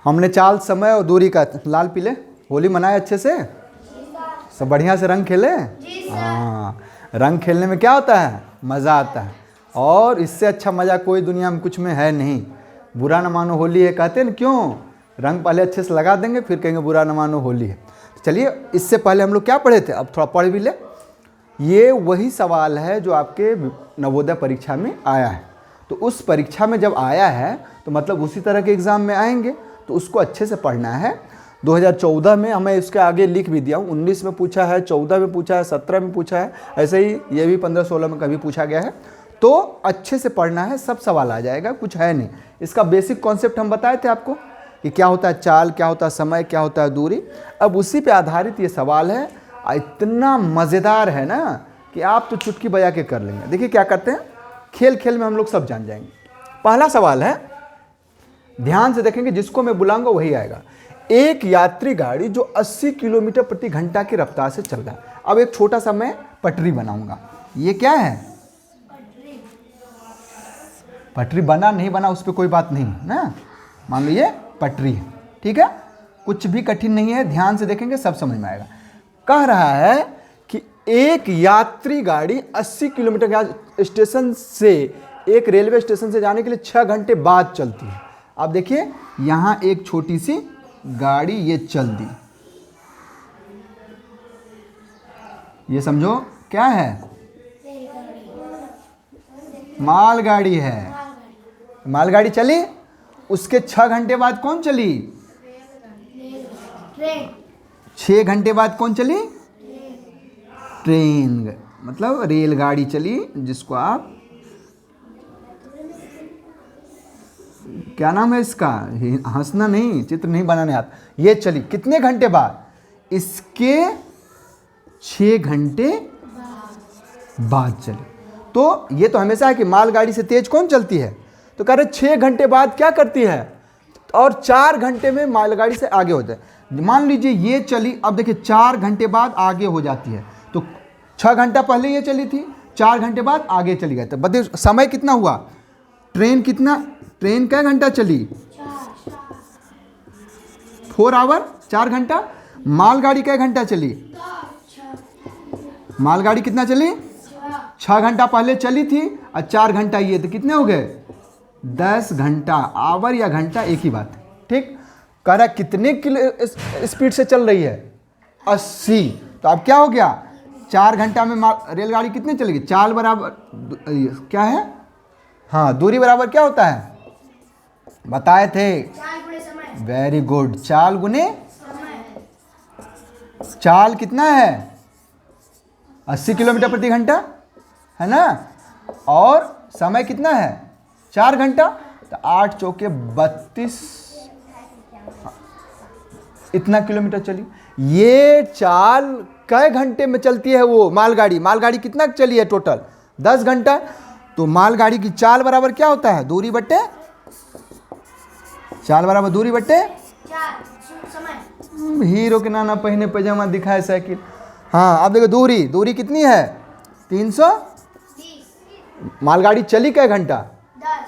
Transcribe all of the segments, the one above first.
हमने चाल, समय और दूरी का लाल पीले होली मनाए अच्छे से, सब बढ़िया से रंग खेले। हाँ, रंग खेलने में क्या होता है, मज़ा आता है, और इससे अच्छा मज़ा कोई दुनिया में कुछ में है नहीं। बुरा न मानो होली है कहते हैं ना, क्यों? रंग पहले अच्छे से लगा देंगे, फिर कहेंगे बुरा न मानो होली है। चलिए, इससे पहले हम लोग क्या पढ़े थे, अब थोड़ा पढ़ भी ले। ये वही सवाल है जो आपके नवोदय परीक्षा में आया है। तो उस परीक्षा में जब आया है तो मतलब उसी तरह के एग्ज़ाम में आएंगे, तो उसको अच्छे से पढ़ना है। 2014 में हमें इसके आगे लिख भी दिया हूँ, 19 में पूछा है, 14 में पूछा है, 17 में पूछा है, ऐसे ही ये भी 15-16 में कभी पूछा गया है। तो अच्छे से पढ़ना है, सब सवाल आ जाएगा, कुछ है नहीं। इसका बेसिक कॉन्सेप्ट हम बताए थे आपको कि क्या होता है चाल, क्या होता है समय, क्या होता है दूरी। अब उसी पे आधारित ये सवाल है, इतना मज़ेदार है ना कि आप तो चुटकी बजा के कर लेंगे। देखिए क्या करते हैं, खेल खेल में हम लोग सब जान जाएंगे। पहला सवाल है, ध्यान से देखेंगे, जिसको मैं बुलाऊंगा वही आएगा। एक यात्री गाड़ी जो 80 किलोमीटर प्रति घंटा की रफ्तार से चल रहा है। अब एक छोटा सा मैं पटरी बनाऊंगा। ये क्या है, पटरी बना नहीं बना उस पर कोई बात नहीं ना, मान लो ये पटरी है, ठीक है, कुछ भी कठिन नहीं है, ध्यान से देखेंगे सब समझ में आएगा। कह रहा है कि एक यात्री गाड़ी 80 किलोमीटर स्टेशन से, एक रेलवे स्टेशन से जाने के लिए 6 घंटे बाद चलती है। अब देखिए, यहां एक छोटी सी गाड़ी ये चल दी, ये समझो क्या है, मालगाड़ी है। मालगाड़ी चली, उसके 6 घंटे बाद कौन चली, 6 घंटे बाद कौन चली, ट्रेन, मतलब रेलगाड़ी चली, जिसको आप, क्या नाम है इसका, हंसना नहीं, चित्र नहीं बनाने आता, ये चली कितने घंटे बाद, इसके 6 घंटे बाद चली। तो ये तो हमेशा है कि मालगाड़ी से तेज कौन चलती है, तो कह रहे 6 घंटे बाद क्या करती है, और 4 घंटे में मालगाड़ी से आगे होता है। मान लीजिए ये चली, अब देखिए 4 घंटे बाद आगे हो जाती है, तो 6 घंटा पहले ये चली थी, 4 घंटे बाद आगे चली गई। तो बताइए समय कितना हुआ, ट्रेन कितना, ट्रेन क्या घंटा चली, 4 आवर, 4 घंटा। मालगाड़ी क्या घंटा चली, मालगाड़ी कितना चली, 6 घंटा पहले चली थी और 4 घंटा ये, तो कितने हो गए, 10 घंटा। आवर या घंटा एक ही बात है, ठीक। कह रहा कितने किलो स्पीड से चल रही है, 80। तो अब क्या हो गया, 4 घंटा में रेलगाड़ी कितने चलेगी, चाल बराबर क्या है, हाँ दूरी बराबर क्या होता है, बताए थे, वेरी गुड, चाल गुने, चाल कितना है 80 किलोमीटर प्रति घंटा है ना, और समय कितना है 4 घंटा, तो 8 चौके 32, इतना किलोमीटर चली। ये चाल कई घंटे में चलती है, वो मालगाड़ी, मालगाड़ी कितना चली है टोटल 10 घंटा। तो मालगाड़ी की चाल बराबर क्या होता है, दूरी बट्टे, चाल बराबर दूरी बट्टे समय। हीरो के नाना पहने पैजामा दिखाए साइकिल। हाँ अब देखो दूरी, दूरी कितनी है 320। मालगाड़ी चली कै घंटा 10,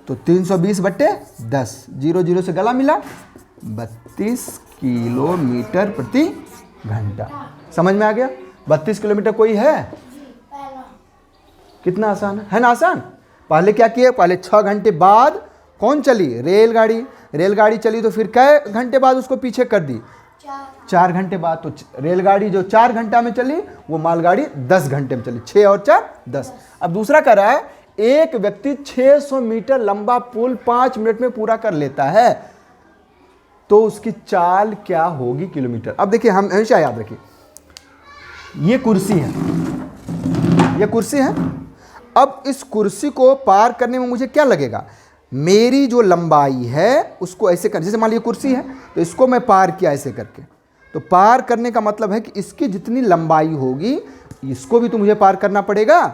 तो 320 बट्टे 10, 0 0 से गला मिला, 32 किलोमीटर प्रति घंटा। समझ में आ गया, 32 किलोमीटर कोई है, कितना आसान है ना, आसान। पहले क्या किए, पहले 6 घंटे बाद कौन चली, रेलगाड़ी, रेलगाड़ी चली तो फिर कै घंटे बाद उसको पीछे कर दी, 4 घंटे बाद। तो रेलगाड़ी जो 4 घंटा में चली, वो मालगाड़ी 10 घंटे में चली, 6 और 4 10। अब दूसरा कह रहा है, एक व्यक्ति 600 मीटर लंबा पुल 5 मिनट में पूरा कर लेता है, तो उसकी चाल क्या होगी किलोमीटर। अब देखिए, हम हमेशा याद रखिए, ये कुर्सी है, ये कुर्सी है। अब इस कुर्सी को पार करने में मुझे क्या लगेगा, मेरी जो लंबाई है उसको ऐसे कर, जैसे मान लीजिए कुर्सी है तो इसको मैं पार किया ऐसे करके, तो पार करने का मतलब है कि इसकी जितनी लंबाई होगी इसको भी तो मुझे पार करना पड़ेगा।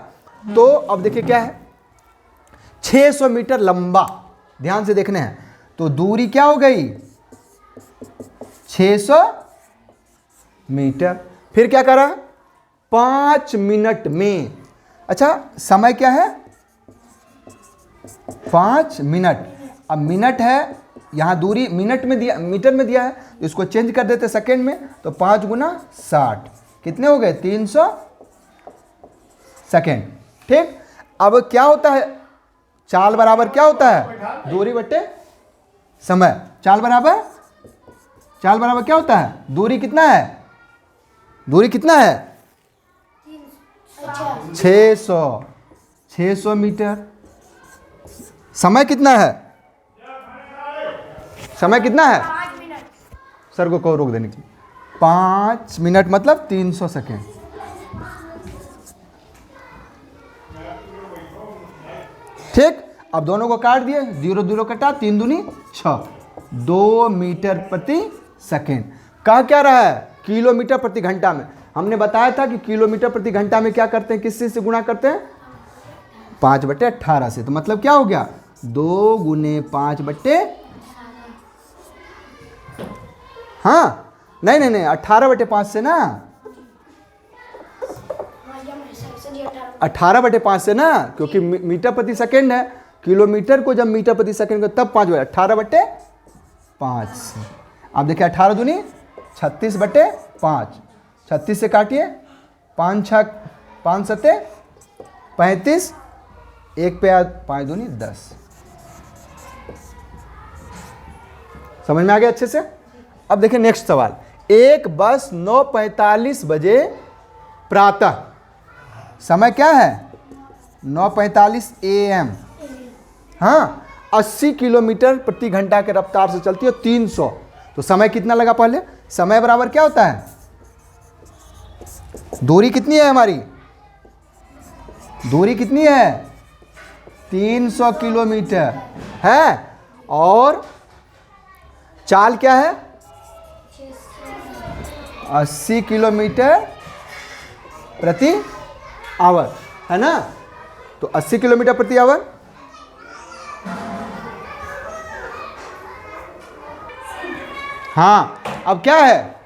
तो अब देखिए क्या है, 600 मीटर लंबा, ध्यान से देखने हैं, तो दूरी क्या हो गई 600 मीटर। फिर क्या करा, 5 मिनट में, अच्छा समय क्या है 5 मिनट। अब मिनट है, यहाँ दूरी मिनट में दिया, मीटर में दिया है, तो इसको चेंज कर देते सेकंड में, तो 5 गुना 60 कितने हो गए 300 सेकेंड। ठीक, अब क्या होता है, चाल बराबर क्या होता है, दूरी बटे समय। चाल बराबर क्या होता है, दूरी कितना है, दूरी कितना है 600 मीटर। समय कितना है, समय कितना है, 5 मिनट। सर को रोक देने के लिए, 5 मिनट मतलब 300 सेकेंड। ठीक, अब दोनों को काट दिए, 0 0 कटा, 3 दूनी 6, 2 मीटर प्रति सेकेंड। कहा क्या रहा है, किलोमीटर प्रति घंटा में। हमने बताया था कि किलोमीटर प्रति घंटा में क्या करते हैं, किस चीज से गुणा करते हैं, 5/18 से। तो मतलब क्या हो गया, 2 गुने 5/, हाँ नहीं 18/5 से ना, 18/5 से ना, क्योंकि मीटर प्रति सेकंड है, किलोमीटर को जब मीटर प्रति सेकंड को तब 5 18/5 से। आप देखिए 18 दूनी 36/5, 36 से काटिए, 5 6 5 7 35, 1 पे 5 दूनी 10। समझ में आ गया अच्छे से। अब देखिए नेक्स्ट सवाल, एक बस 9:45 बजे प्रातः, समय क्या है 9:45 AM, हाँ 80 किलोमीटर प्रति घंटा के रफ्तार से चलती है, 300। तो समय कितना लगा पहले, समय बराबर क्या होता है, दूरी कितनी है हमारी, दूरी कितनी है 300 किलोमीटर है, और चाल क्या है 80 किलोमीटर प्रति आवर, है ना। तो 80 किलोमीटर प्रति आवर, हाँ अब क्या है,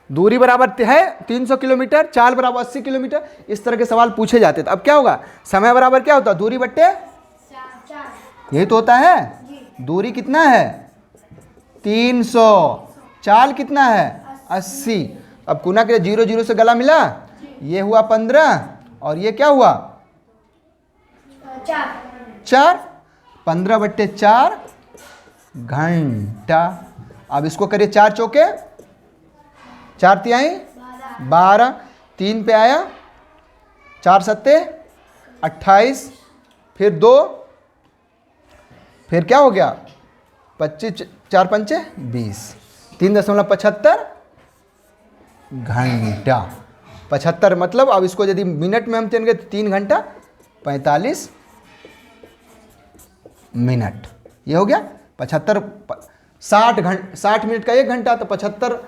दूरी बराबर है 300 किलोमीटर, चाल बराबर 80 किलोमीटर, इस तरह के सवाल पूछे जाते थे। अब क्या होगा, समय बराबर क्या होता है, दूरी बट्टे, यही तो होता है, दूरी कितना है 300, चाल कितना है 80। अब गुना के 0 0 से गला मिला, ये हुआ 15 और ये क्या हुआ 4, 15/4 घंटा। अब इसको करिए 4 चौके 4 तिहाई 12, 3 पे आया, 4 सत्ते 28, फिर 2, फिर क्या हो गया 25, 4 पंचे 20, 3.75 घंटा। 75 मतलब, अब इसको यदि मिनट में हम चलेंगे तो 3 घंटा 45 मिनट, ये हो गया 75, 60 मिनट का 1 घंटा, तो 75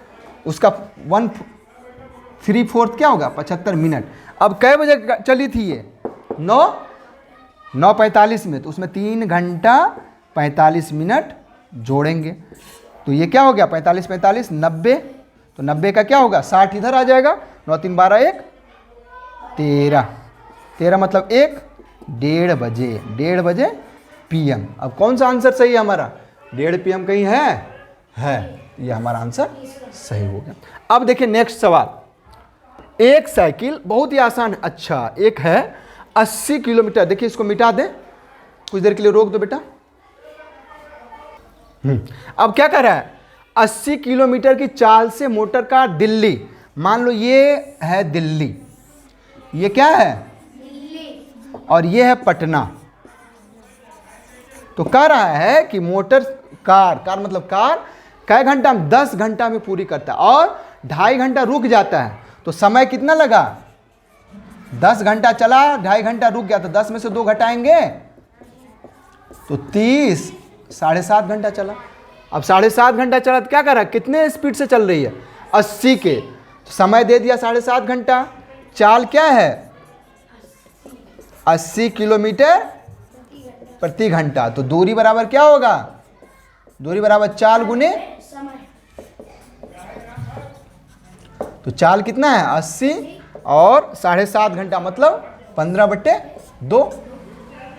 उसका 1/3 क्या होगा 75 मिनट। अब कै बजे चली थी ये 9:45 में, तो उसमें 3 घंटा 45 मिनट जोड़ेंगे, तो ये क्या हो गया 45 45 90, तो 90 का क्या होगा 60 इधर आ जाएगा, 9 3 12 1 13 मतलब 1 1:30 बजे PM। अब कौन सा आंसर सही है हमारा, 1:30 PM कहीं है, ये हमारा आंसर सही हो गया। अब देखिए नेक्स्ट सवाल, एक साइकिल, बहुत ही आसान, अच्छा एक है 80 किलोमीटर, देखिए इसको मिटा दें, कुछ देर के लिए रोक दो बेटा। अब क्या कर रहा है, 80 किलोमीटर की चाल से मोटर कार दिल्ली, मान लो ये है दिल्ली, ये क्या है दिल्ली, और ये है पटना। तो कह रहा है कि मोटर कार मतलब कार कै घंटा में 10 घंटा में पूरी करता है और 2.5 घंटा रुक जाता है, तो समय कितना लगा, 10 घंटा चला 2.5 घंटा रुक गया, तो 10 में से 2 घटाएंगे तो 30, 7.5 घंटा चला। अब 7.5 घंटा चला तो क्या कर रहा है, कितने स्पीड से चल रही है 80 के, तो समय दे दिया 7.5 घंटा, चाल क्या है 80 किलोमीटर प्रति घंटा, तो दूरी बराबर क्या होगा, दूरी बराबर चाल गुने, तो चाल कितना है 80 और 7.5 घंटा मतलब 15/2,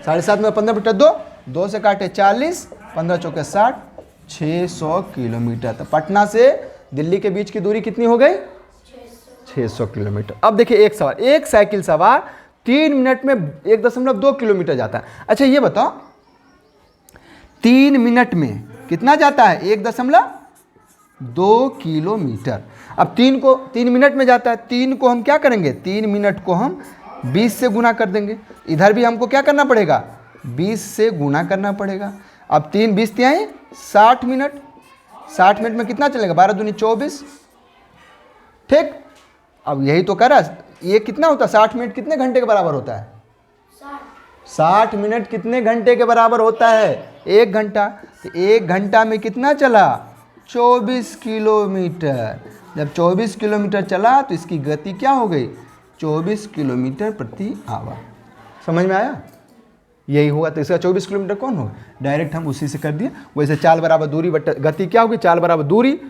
7.5 में 15/2 2 से काटे 40, 15 चौके 60, 600 किलोमीटर। तो पटना से दिल्ली के बीच की दूरी कितनी हो गई? 600 किलोमीटर। अब देखिए एक सवाल, एक साइकिल सवार 3 मिनट में 1.2 किलोमीटर जाता है। अच्छा ये बताओ 3 मिनट में कितना जाता है? 1.2 किलोमीटर। अब 3 मिनट में जाता है, 3 को हम क्या करेंगे? 3 मिनट को हम 20 से गुना कर देंगे। इधर भी हमको क्या करना पड़ेगा? 20 से गुना करना पड़ेगा। अब 3 20 तिहाई 60 मिनट। 60 मिनट में कितना चलेगा? 12 दूनी 24। ठीक, अब यही तो कर रहा, ये कितना होता है? 60 मिनट कितने घंटे के बराबर होता है? 60 मिनट कितने घंटे के बराबर होता है? 1 घंटा। तो 1 घंटा में कितना चला? 24 किलोमीटर। जब 24 किलोमीटर चला तो इसकी गति क्या हो गई? 24 किलोमीटर प्रति आवर। समझ में आया? यही हुआ। तो इसका 24 किलोमीटर कौन होगा? डायरेक्ट हम उसी से कर दिए। वैसे चाल बराबर दूरी बट्टा गति क्या होगी? चाल बराबर दूरी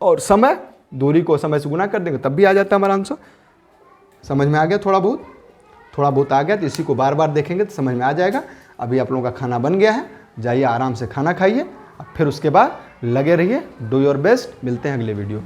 और समय, दूरी को समय से गुना कर देंगे तब भी आ जाता है हमारा आंसर। समझ में आ गया? थोड़ा बहुत आ गया तो इसी को बार बार देखेंगे तो समझ में आ जाएगा। अभी आप लोगों का खाना बन गया है, जाइए आराम से खाना खाइए, फिर उसके बाद लगे रहिए, डू योर बेस्ट। मिलते हैं अगले वीडियो।